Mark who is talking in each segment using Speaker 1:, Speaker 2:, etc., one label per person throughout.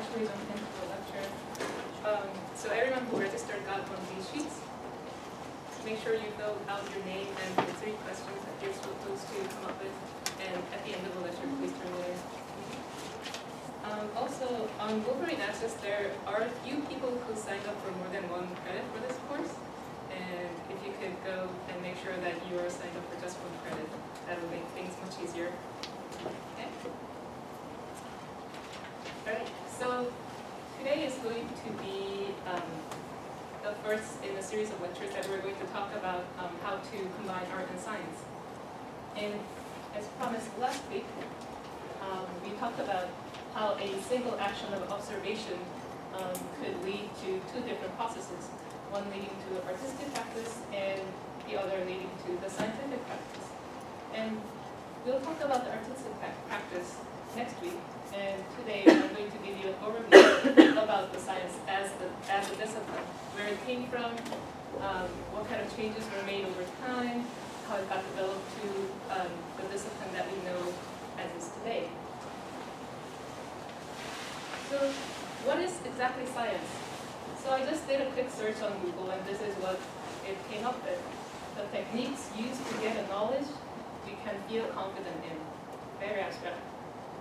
Speaker 1: actually jump into the lecture. So everyone who registered got one of these sheets. Make sure you fill out your name and the 3 questions that you're supposed to come up with. And at the end of the lecture, please turn it in. Also, on Wolverine Access, there are a few people who signed up for more than 1 credit for this course. And if you could go and make sure that you are signed up for just 1 credit, that will make things much easier. Okay? Alright, so today is going to be the first in a series of lectures that we're going to talk about how to combine art and science. And as promised last week, we talked about how a single action of observation could lead to 2 different processes, one leading to the artistic practice and the other leading to the scientific practice. And we'll talk about the artistic practice next week, and today I'm going to give you an overview about the science as a discipline, where it came from, what kind of changes were made over time, how it got developed to the discipline that we know as is today. So what is exactly science? So I just did a quick search on Google, and this is what it came up with. The techniques used to get a knowledge we can feel confident in. Very abstract.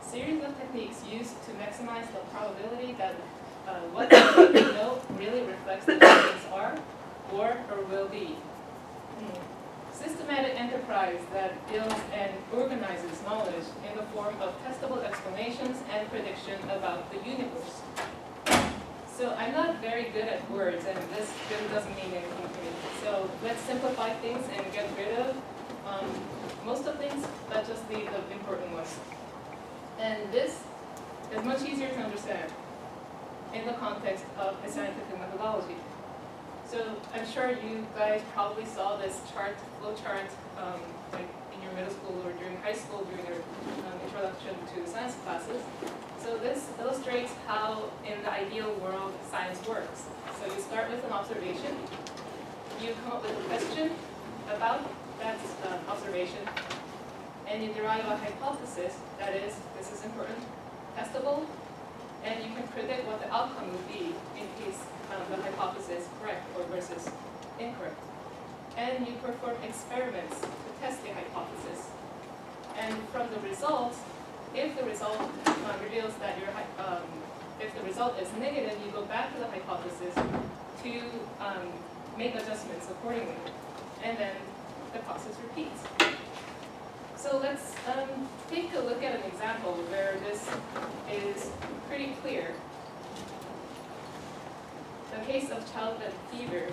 Speaker 1: Series of techniques used to maximize the probability that what we know really reflects the way things are, or will be. Systematic enterprise that builds and organizes knowledge in the form of testable explanations and prediction about the universe. So I'm not very good at words, and this really doesn't mean anything to me. So let's simplify things and get rid of most of things, but just leave the important ones. And this is much easier to understand in the context of a scientific methodology. So I'm sure you guys probably saw this flow chart, like in your middle school or during high school during your introduction to science classes. So this illustrates how, in the ideal world, science works. So you start with an observation, you come up with a question about that observation, and you derive a hypothesis that is, this is important, testable, and you can predict what the outcome would be in case the hypothesis is correct or versus incorrect. And you perform experiments to test the hypothesis. And from the results, if the result reveals that if the result is negative, you go back to the hypothesis to make adjustments accordingly. And then the process repeats. So let's take a look at an example where this is pretty clear. The case of childbed fever.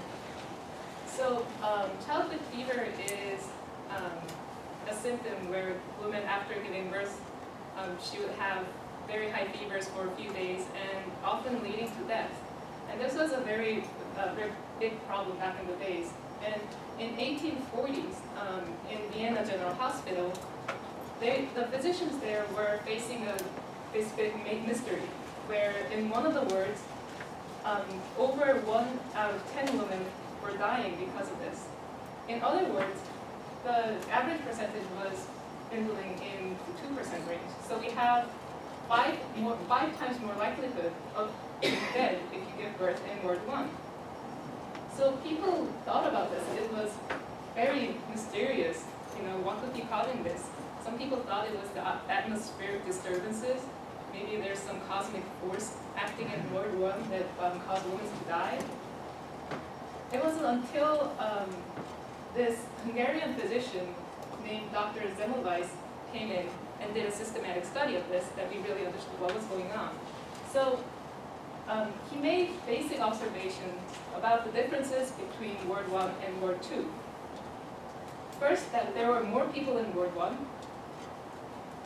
Speaker 1: So childbed fever is a symptom where women after giving birth, she would have very high fevers for a few days and often leading to death. And this was a very big problem back in the days. And in 1840s, in Vienna General Hospital, the physicians there were facing this big mystery, where in one of the wards, over 1 out of 10 women were dying because of this. In other words, the average percentage was dwindling in the 2% range. So we have 5 times more likelihood of being dead if you give birth in ward 1. So people thought about this. It was very mysterious. What could be causing this? Some people thought it was the atmospheric disturbances. Maybe there's some cosmic force acting in ward 1 that caused women to die. It wasn't until this Hungarian physician named Dr. Semmelweis came in and did a systematic study of this that we really understood what was going on. So he made basic observations about the differences between Ward 1 and Ward 2. First, that there were more people in Ward 1.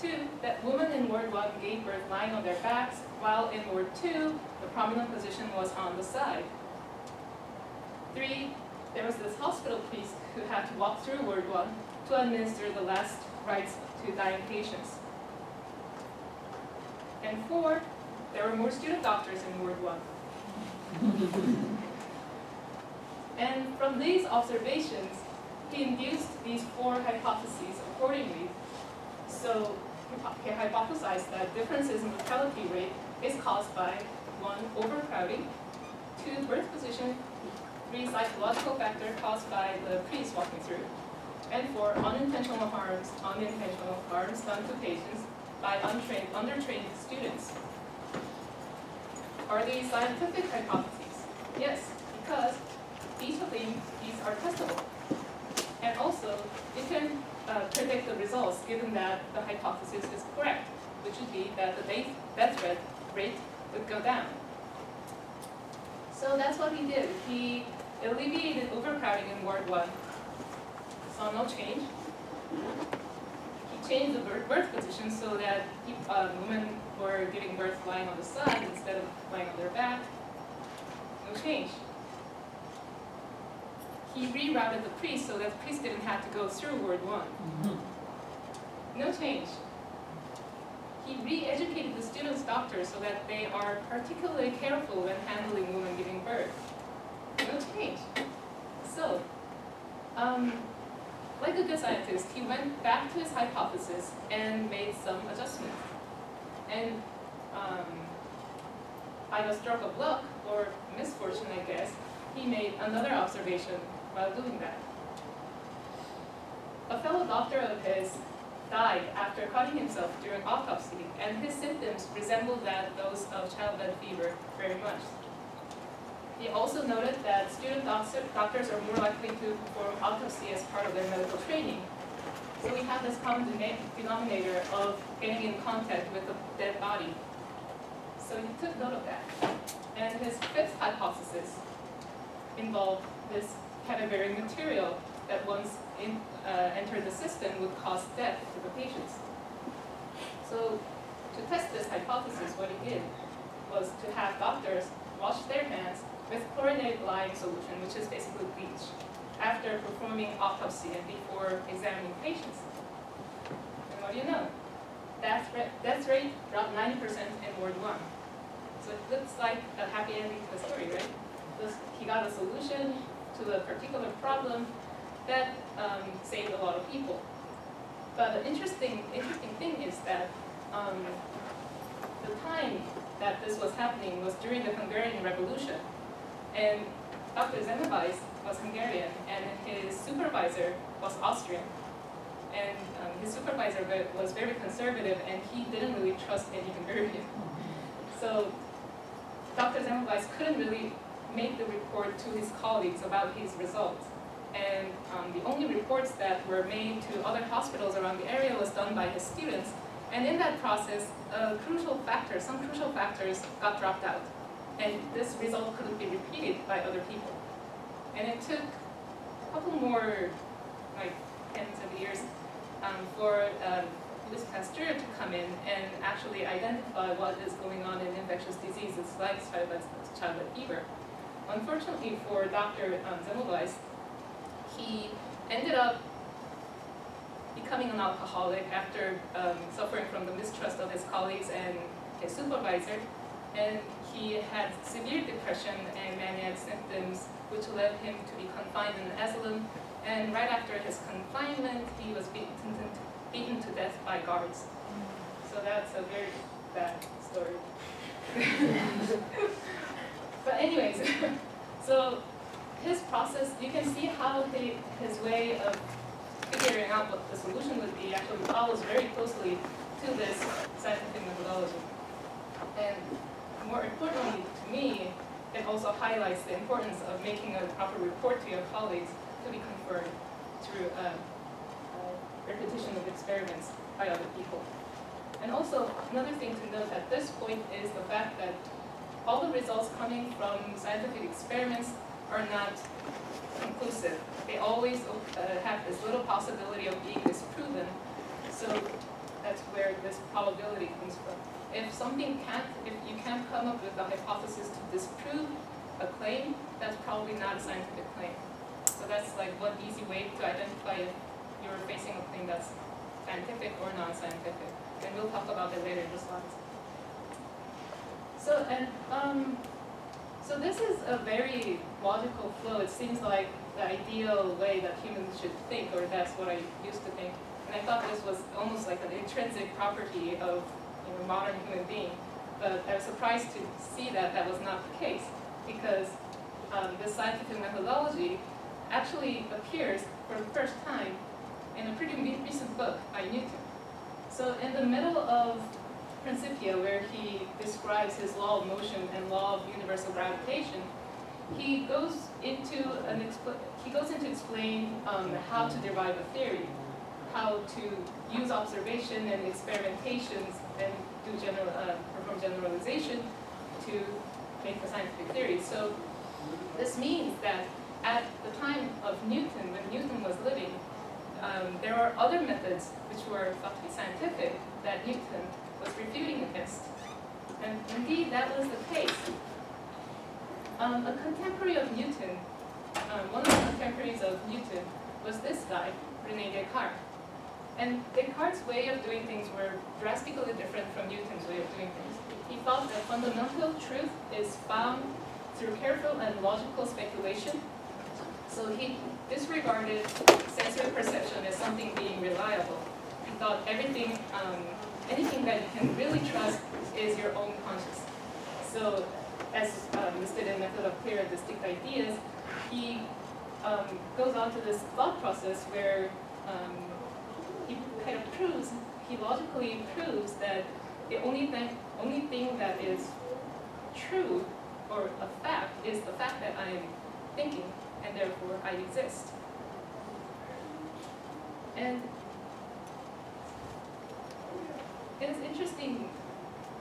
Speaker 1: 2, that women in Ward 1 gave birth lying on their backs, while in Ward 2, the prominent position was on the side. 3, there was this hospital priest who had to walk through Ward 1 to administer the last rites to dying patients. And 4, there were more student doctors in Ward 1. And from these observations, he induced these 4 hypotheses accordingly. So he hypothesized that differences in mortality rate is caused by 1, overcrowding, 2, birth position, 3, psychological factor caused by the priest walking through, and 4, unintentional harms done to patients by undertrained students. Are these scientific hypotheses? Yes, because each of these are testable. And also, you can predict the results given that the hypothesis is correct, which would be that the death rate would go down. So that's what he did. He alleviated overcrowding in Ward 1. Saw no change. He changed the birth position so that women were giving birth lying on the side instead of lying on their back. No change. He rerouted the priest so that the priest didn't have to go through Ward 1. No change. He re-educated the students' doctors so that they are particularly careful when handling women giving birth. No change. So, like a good scientist, he went back to his hypothesis and made some adjustments. And by the stroke of luck, or misfortune, I guess, he made another observation while doing that. A fellow doctor of his died after cutting himself during autopsy, and his symptoms resembled those of childbed fever very much. He also noted that student doctors are more likely to perform autopsy as part of their medical training. So we have this common denominator of getting in contact with the dead body. So he took note of that. And his fifth hypothesis involved this cadaveric material that once entered the system would cause death to the patients. So to test this hypothesis, what he did was to have doctors wash their hands with chlorinated lime solution, which is basically bleach, after performing autopsy and before examining patients. And what do you know? Death rate dropped 90% in Ward 1. So it looks like a happy ending to the story, right? He got a solution to a particular problem that saved a lot of people. But the interesting thing is that the time that this was happening was during the Hungarian Revolution. And Dr. Zemmelweis was Hungarian, and his supervisor was Austrian. And his supervisor was very conservative, and he didn't really trust any Hungarian. So Dr. Zemmelweis couldn't really make the report to his colleagues about his results. And the only reports that were made to other hospitals around the area was done by his students. And in that process, some crucial factors got dropped out. And this result couldn't be repeated by other people. And it took a couple more, like, tens of years for Louis Pasteur to come in and actually identify what is going on in infectious diseases like childbed fever. Unfortunately for Dr. Zemmelweis, he ended up becoming an alcoholic after suffering from the mistrust of his colleagues and his supervisor. And he had severe depression and maniac symptoms, which led him to be confined in an asylum. And right after his confinement, he was beaten to death by guards. So that's a very bad story. But anyways, so his process, you can see how his way of figuring out what the solution would be actually follows very closely to this scientific methodology. And more importantly to me, it also highlights the importance of making a proper report to your colleagues to be confirmed through repetition of experiments by other people. And also, another thing to note at this point is the fact that all the results coming from scientific experiments are not conclusive. They always have this little possibility of being disproven. So that's where this probability comes from. If you can't come up with a hypothesis to disprove a claim, that's probably not a scientific claim. So that's like one easy way to identify if you're facing a claim that's scientific or non-scientific. And we'll talk about that later in the slides. So this is a very logical flow. It seems like the ideal way that humans should think, or that's what I used to think. And I thought this was almost like an intrinsic property of modern human being. But I was surprised to see that that was not the case, because this scientific methodology actually appears for the first time in a pretty recent book by Newton. So in the middle of Principia, where he describes his law of motion and law of universal gravitation, he goes into explain how to derive a theory, how to use observation and experimentations and do perform generalization to make a scientific theory. So this means that at the time of Newton, when Newton was living, there are other methods which were thought to be scientific that Newton was refuting against. And indeed, that was the case. A contemporary of Newton, one of the contemporaries of Newton was this guy, René Descartes. And Descartes' way of doing things were drastically different from Newton's way of doing things. He thought that fundamental truth is found through careful and logical speculation. So he disregarded sensory perception as something being reliable. He thought anything that you can really trust is your own conscience. So as listed in Method of Clear and Distinct Ideas, he goes on to this thought process where he logically proves that the only thing that is true or a fact is the fact that I am thinking, and therefore I exist. And it is interesting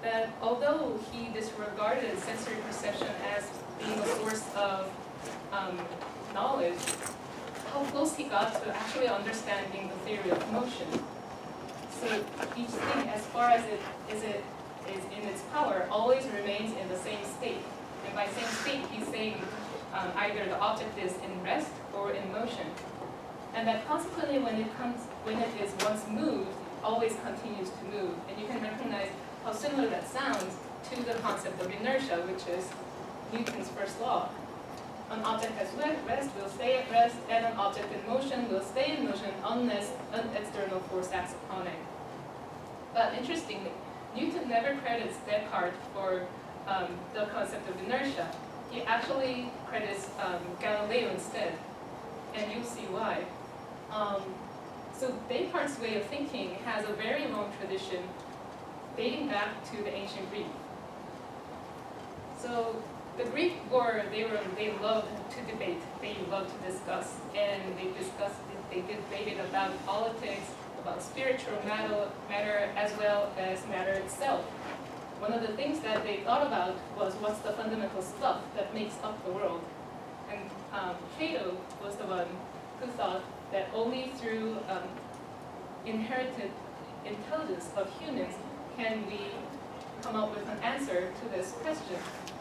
Speaker 1: that although he disregarded sensory perception as being a source of knowledge, how close he got to actually understanding the theory of motion. So each thing, as far as it is in its power, always remains in the same state. And by same state, he's saying either the object is in rest or in motion. And that consequently, when it is once moved, it always continues to move. And you can recognize how similar that sounds to the concept of inertia, which is Newton's first law. An object at rest will stay at rest, and an object in motion will stay in motion unless an external force acts upon it. But interestingly, Newton never credits Descartes for the concept of inertia. He actually credits Galileo instead, and you'll see why. So Descartes' way of thinking has a very long tradition dating back to the ancient Greek. So the Greek they loved to debate, they loved to discuss, and they debated about politics, about spiritual matter as well as matter itself. One of the things that they thought about was what's the fundamental stuff that makes up the world. And Plato was the one who thought that only through inherited intelligence of humans can we come up with an answer to this question.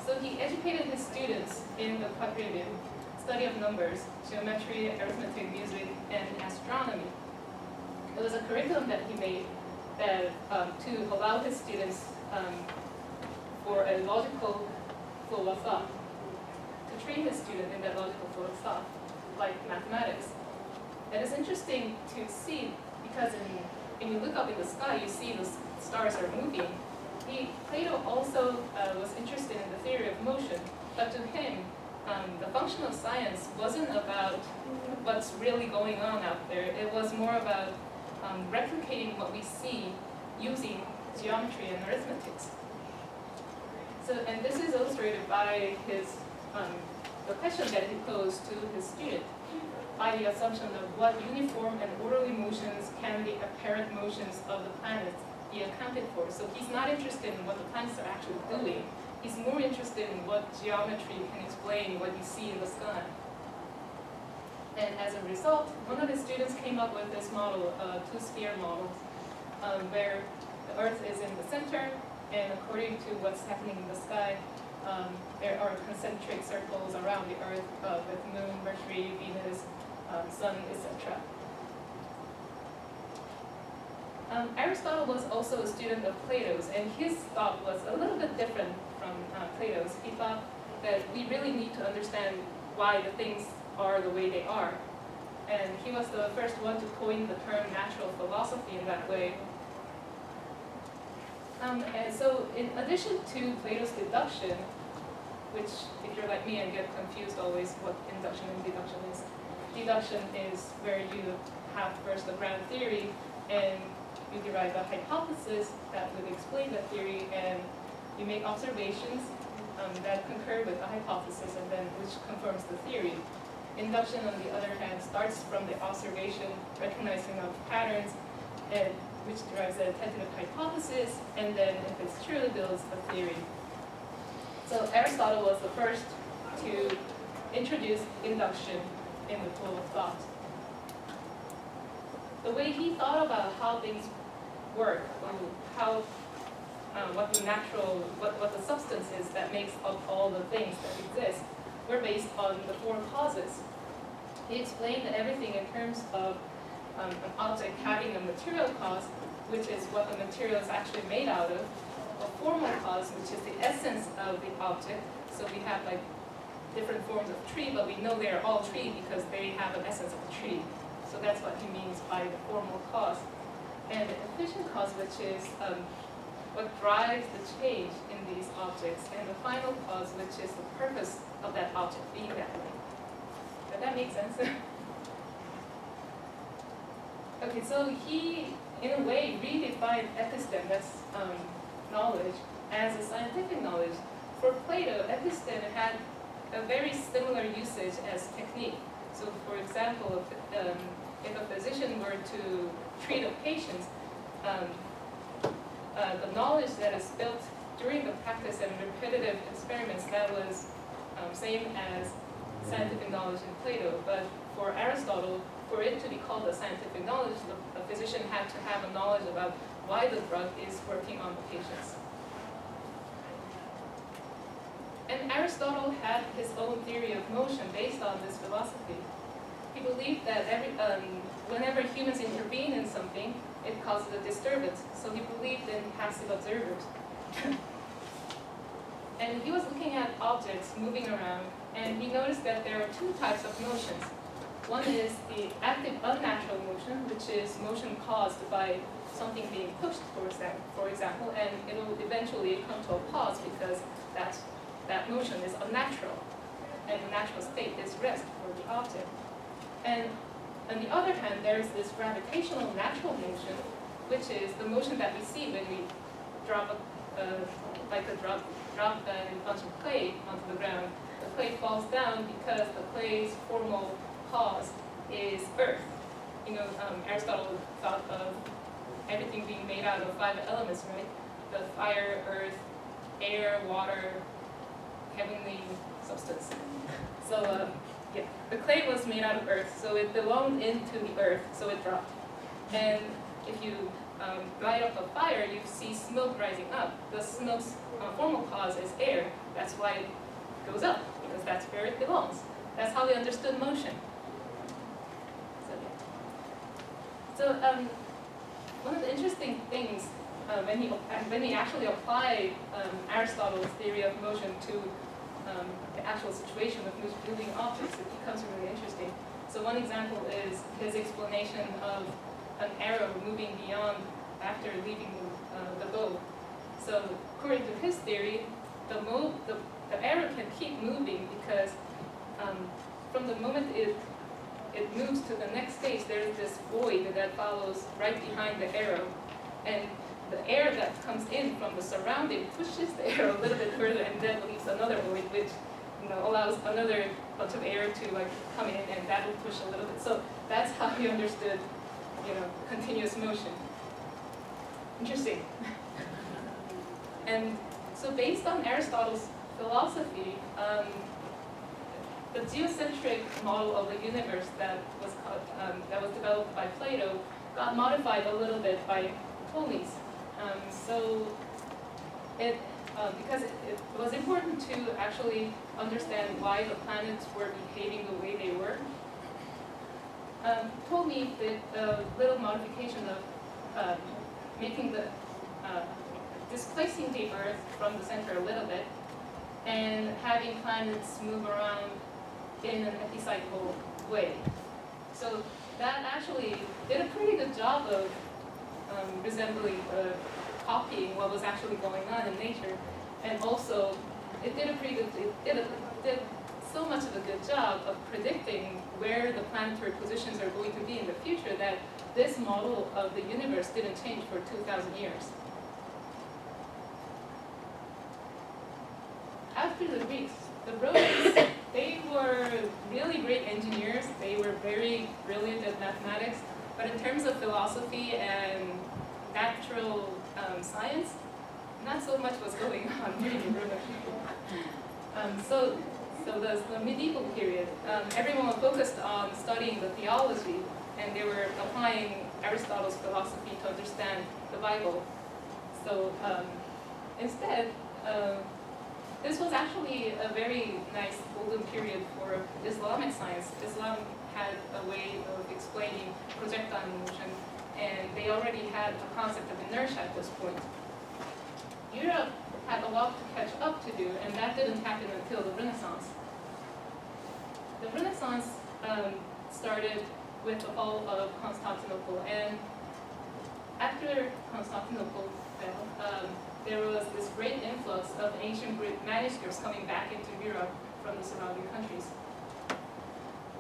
Speaker 1: So he educated his students in the quadrivium, study of numbers, geometry, arithmetic, music, and astronomy. It was a curriculum that he made that to allow his students for a logical flow of thought, to train his student in that logical flow of thought, like mathematics. And it's interesting to see because when you look up in the sky, you see the stars are moving. Plato also was interested in the theory of motion, but to him, the functional science wasn't about what's really going on out there. It was more about replicating what we see using geometry and arithmetics. So, and this is illustrated by his the question that he posed to his student, by the assumption of what uniform and orderly motions can the apparent motions of the planets be accounted for. So he's not interested in what the planets are actually doing. He's more interested in what geometry can explain what you see in the sky. And as a result, one of his students came up with this model, two-sphere model, where the Earth is in the center, and according to what's happening in the sky, there are concentric circles around the Earth with Moon, Mercury, Venus, Sun, etc. Aristotle was also a student of Plato's, and his thought was a little bit different from Plato's. He thought that we really need to understand why the things are the way they are. And he was the first one to coin the term natural philosophy in that way. And so in addition to Plato's deduction, which if you're like me and get confused always what induction and deduction is, deduction is where you have first a ground theory and you derive a hypothesis that would explain the theory, and you make observations that concur with the hypothesis and then which confirms the theory. Induction, on the other hand, starts from the observation, recognizing of patterns, and which derives a tentative hypothesis, and then if it's true, builds a theory. So Aristotle was the first to introduce induction in the flow of thought. The way he thought about how things work, how what the substance is that makes up all the things that exist, were based on the four causes. He explained everything in terms of an object having a material cause, which is what the material is actually made out of, a formal cause, which is the essence of the object. So we have like different forms of tree, but we know they are all tree because they have an essence of a tree. So that's what he means by the formal cause. And the efficient cause, which is what drives the change in these objects, and the final cause, which is the purpose of that object being that way. Does that make sense? Okay, so he, in a way, redefined episteme, that's knowledge, as a scientific knowledge. For Plato, episteme had a very similar usage as technique. So, for example, if a physician were to treat a patient, the knowledge that is built during the practice and repetitive experiments, that was same as scientific knowledge in Plato. But for Aristotle, for it to be called a scientific knowledge, the physician had to have a knowledge about why the drug is working on the patients. And Aristotle had his own theory of motion based on this philosophy. He believed that whenever humans intervene in something, it causes a disturbance. So he believed in passive observers. And he was looking at objects moving around, and he noticed that there are two types of motions. One is the active unnatural motion, which is motion caused by something being pushed towards them, for example, and it will eventually come to a pause because that motion is unnatural, and the natural state is rest for the object. And on the other hand, there's this gravitational natural motion, which is the motion that we see when we drop a bunch of clay onto the ground. The clay falls down because the clay's formal cause is earth. Aristotle thought of everything being made out of 5 elements, right? The fire, earth, air, water, heavenly substance. So the clay was made out of earth, so it belonged into the earth, so it dropped. And if you light up a fire, you see smoke rising up. The smoke's formal cause is air. That's why it goes up, because that's where it belongs. That's how they understood motion. So one of the interesting things when we actually apply Aristotle's theory of motion to the actual situation of moving objects, it becomes really interesting. So one example is his explanation of an arrow moving beyond after leaving the bow. So according to his theory, the arrow can keep moving because from the moment it moves to the next stage, there's this void that follows right behind the arrow. And the air that comes in from the surrounding pushes the arrow a little bit further and then leaves another void, which allows another bunch of air to come in, and that will push a little bit. So that's how he understood continuous motion. Interesting. And so based on Aristotle's philosophy, the geocentric model of the universe that was developed by Plato got modified a little bit by Ptolemy's. Because it was important to actually understand why the planets were behaving the way they were, Ptolemy did a little modification of displacing the Earth from the center a little bit and having planets move around in an epicyclical way. So that actually did a pretty good job of resembling copying what was actually going on in nature. And also, it did a pretty good, did so much of a good job of predicting where the planetary positions are going to be in the future that this model of the universe didn't change for 2,000 years. After the Greeks, the Romans, they were really great engineers. They were very brilliant at mathematics, but in terms of philosophy and natural science, not so much was going on during the Roman people. So the medieval period, everyone was focused on studying the theology, and they were applying Aristotle's philosophy to understand the Bible. So instead, this was actually a very nice golden period for Islamic science. Islam had a way of explaining projectile motion, and they already had a concept of inertia at this point. Europe had a lot to catch up to do, and that didn't happen until the Renaissance. The Renaissance started with the fall of Constantinople, and after Constantinople fell, there was this great influx of ancient Greek manuscripts coming back into Europe from the surrounding countries.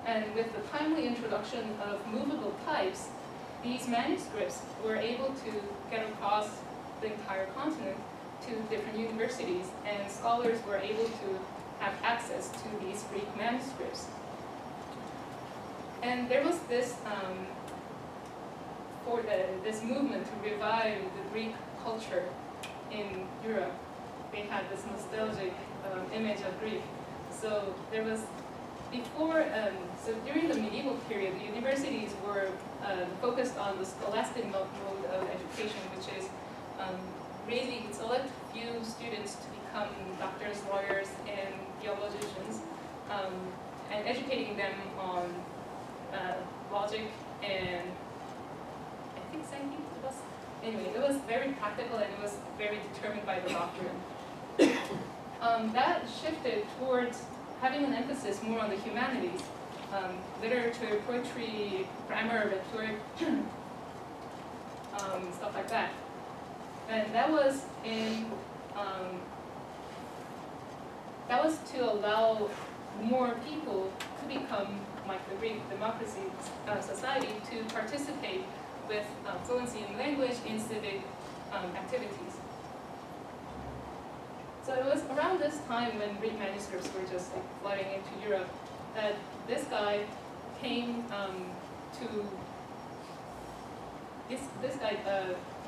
Speaker 1: And with the timely introduction of movable types, these manuscripts were able to get across the entire continent to different universities, and scholars were able to have access to these Greek manuscripts. And there was this this movement to revive the Greek culture in Europe. They had this nostalgic image of Greek. So there was so during the medieval period, the universities were focused on the scholastic mode of education, which is raising select few students to become doctors, lawyers, and theologians, and educating them on logic and I think scientific. Anyway, it was very practical and it was very determined by the doctrine. That shifted towards having an emphasis more on the humanities, literature, poetry, grammar, rhetoric, stuff like that. And that was to allow more people to become, like the Greek democracy society, to participate with fluency in language in civic activities. So it was around this time when Greek manuscripts were just like flooding into Europe that this guy came this guy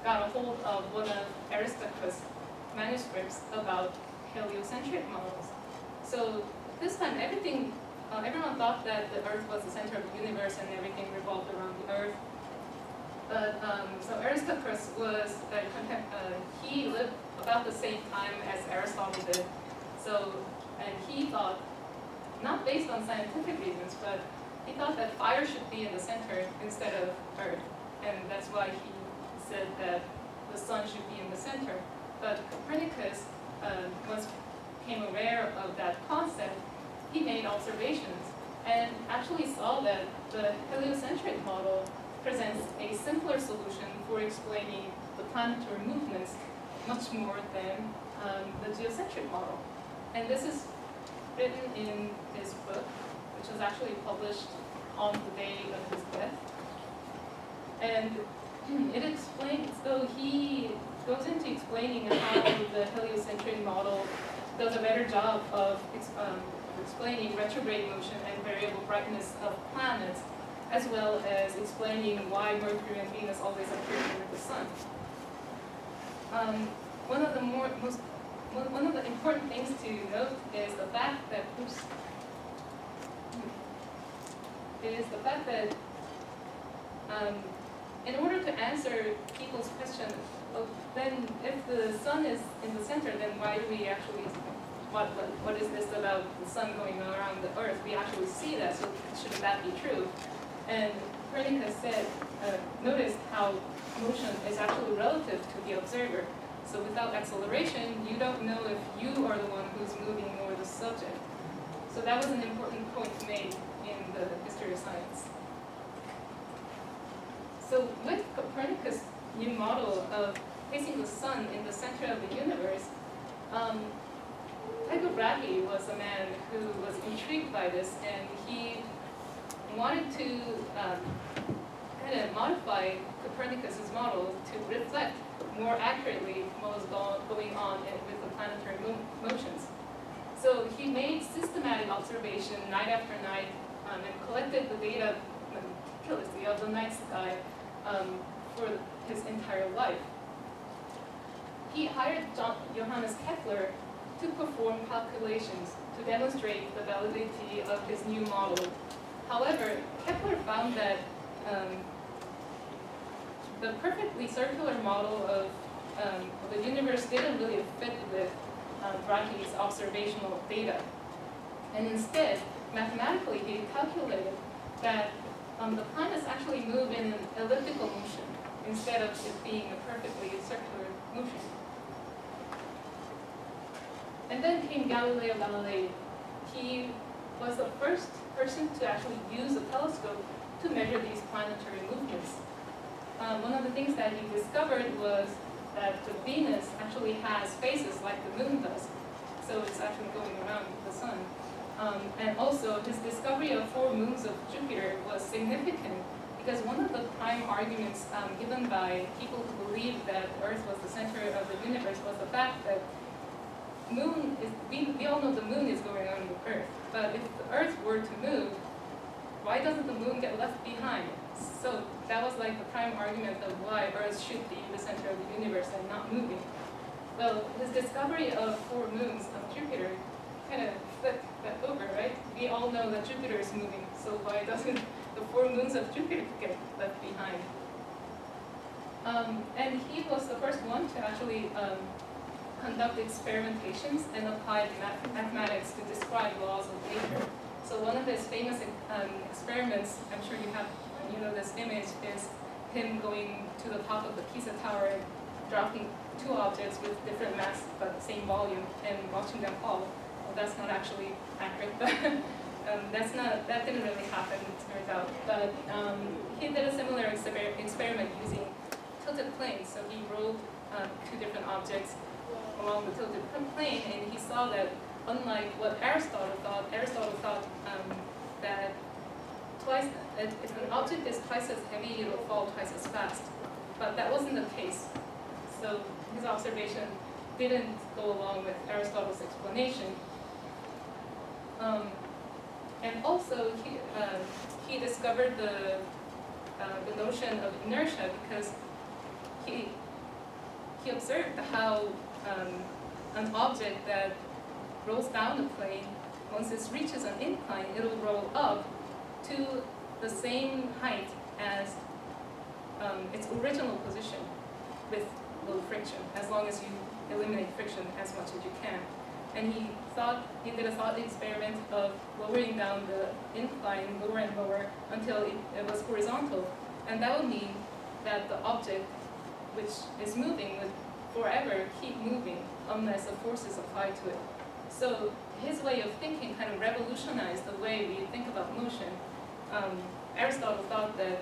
Speaker 1: got a hold of one of Aristotle's manuscripts about heliocentric models. So this time everyone thought that the Earth was the center of the universe and everything revolved around the Earth. But so Aristocles was he lived about the same time as Aristotle did. So, and he thought, not based on scientific reasons, but he thought that fire should be in the center instead of Earth, and that's why he said that the sun should be in the center. But Copernicus, once became aware of that concept, he made observations and actually saw that the heliocentric model presents a simpler solution for explaining the planetary movements much more than the geocentric model. And this is written in his book, which was actually published on the day of his death. And it explains, so he goes into explaining how the heliocentric model does a better job of explaining retrograde motion and variable brightness of planets, as well as explaining why Mercury and Venus always appear near the sun. One of the important things to note is the fact that in order to answer people's question, then if the sun is in the center, then why do we actually, what is this about the sun going around the Earth? We actually see that, so shouldn't that be true? And Copernicus said, noticed how motion is actually relative to the observer. So without acceleration, you don't know if you are the one who's moving or the subject. So that was an important point made in the history of science. So with Copernicus' new model of placing the sun in the center of the universe, Tycho Brahe was a man who was intrigued by this, and he wanted to kind of modify Copernicus's model to reflect more accurately what was going on with the planetary motions. So he made systematic observation night after night and collected the data meticulously of the night sky for his entire life. He hired Johannes Kepler to perform calculations to demonstrate the validity of his new model. However, Kepler found that the perfectly circular model of the universe didn't really fit with Brahe's observational data. And instead, mathematically, he calculated that the planets actually move in an elliptical motion instead of it being a perfectly circular motion. And then came Galileo Galilei. He was the first person to actually use a telescope to measure these planetary movements. One of the things that he discovered was that the Venus actually has phases like the moon does, so it's actually going around the sun. And also, his discovery of 4 moons of Jupiter was significant because one of the prime arguments given by people who believed that Earth was the center of the universe was the fact that we all know the moon is going around the Earth, but if the Earth were to move, why doesn't the moon get left behind? So that was like the prime argument of why Earth should be the center of the universe and not moving. Well, his discovery of 4 moons of Jupiter kind of flipped that over, right? We all know that Jupiter is moving, so why doesn't the 4 moons of Jupiter get left behind? And he was the first one to actually conduct experimentations and applied mathematics to describe laws of nature. So one of his famous experiments, I'm sure you know this image, is him going to the top of the Pisa Tower and dropping 2 objects with different mass but the same volume and watching them fall. Well, that's not actually accurate, but that didn't really happen, it turns out. But he did a similar experiment using tilted planes. So he rolled 2 different objects along the tilted plane, and he saw that unlike what Aristotle thought that if an object is twice as heavy, it will fall twice as fast. But that wasn't the case. So his observation didn't go along with Aristotle's explanation. And also, he discovered the notion of inertia because he observed how an object that rolls down a plane, once it reaches an incline, it will roll up to the same height as its original position with low friction, as long as you eliminate friction as much as you can. And he did a thought experiment of lowering down the incline lower and lower until it was horizontal. And that would mean that the object, which is moving, would forever keep moving unless a force is applied to it. So his way of thinking kind of revolutionized the way we think about motion. Aristotle thought that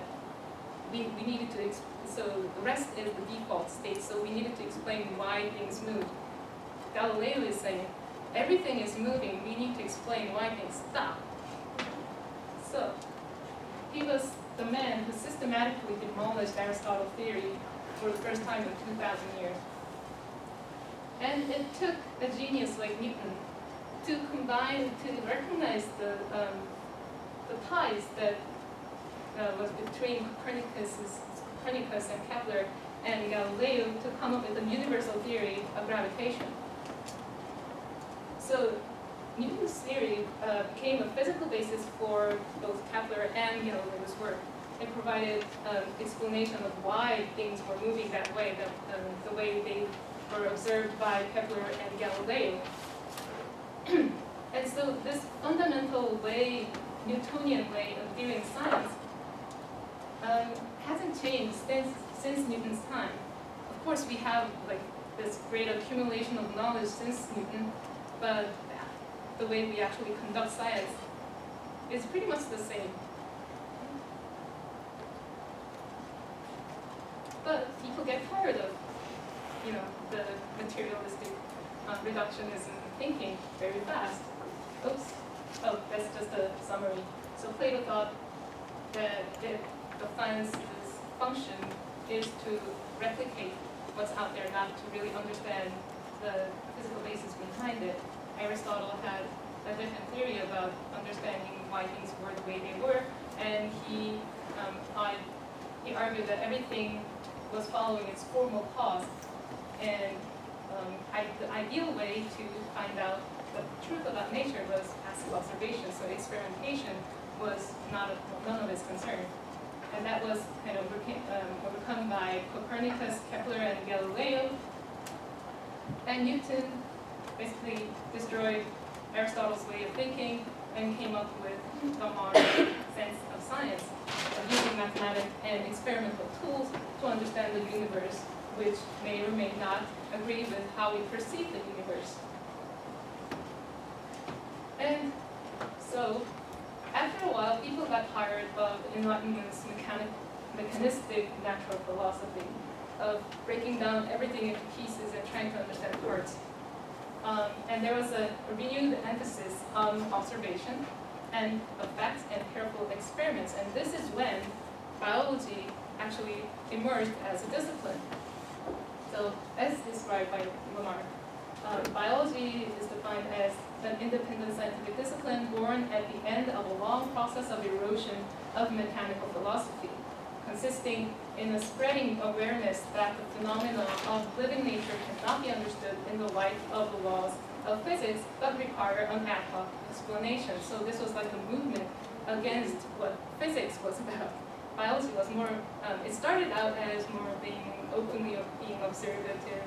Speaker 1: we needed to, so the rest is the default state, so we needed to explain why things move. Galileo is saying, everything is moving, we need to explain why things stop. So he was the man who systematically demolished Aristotle's theory for the first time in 2,000 years. And it took a genius like Newton to recognize the ties that was between Copernicus and Kepler and Galileo to come up with a universal theory of gravitation. So Newton's theory became a physical basis for both Kepler and Galileo's work. It provided explanation of why things were moving that way, the way they were observed by Kepler and Galileo. And so this fundamental way, Newtonian way of viewing science hasn't changed since Newton's time. Of course, we have this great accumulation of knowledge since Newton, but the way we actually conduct science is pretty much the same. But people get tired of the materialistic reductionism thinking very fast. Oops. Oh, that's just a summary. So Plato thought that the science's function is to replicate what's out there, not to really understand the physical basis behind it. Aristotle had a different theory about understanding why things were the way they were, and he argued that everything was following its formal cause, and the ideal way to find out the truth about nature was passive observation, so experimentation was none of his concern. And that was kind of overcome by Copernicus, Kepler, and Galileo. And Newton basically destroyed Aristotle's way of thinking and came up with the modern sense of science, using mathematics and experimental tools to understand the universe, which may or may not agree with how we perceive the universe. And so, after a while, people got tired of Enlightenment's mechanistic natural philosophy, of breaking down everything into pieces and trying to understand parts. And there was a renewed emphasis on observation and effects and careful experiments. And this is when biology actually emerged as a discipline. So, as described by Lamarck, biology is defined as an independent scientific discipline born at the end of a long process of erosion of mechanical philosophy, consisting in a spreading awareness that the phenomena of living nature cannot be understood in the light of the laws of physics, but require an ad hoc explanation. So this was like a movement against what physics was about. Biology was more, it started out as more being openly being observative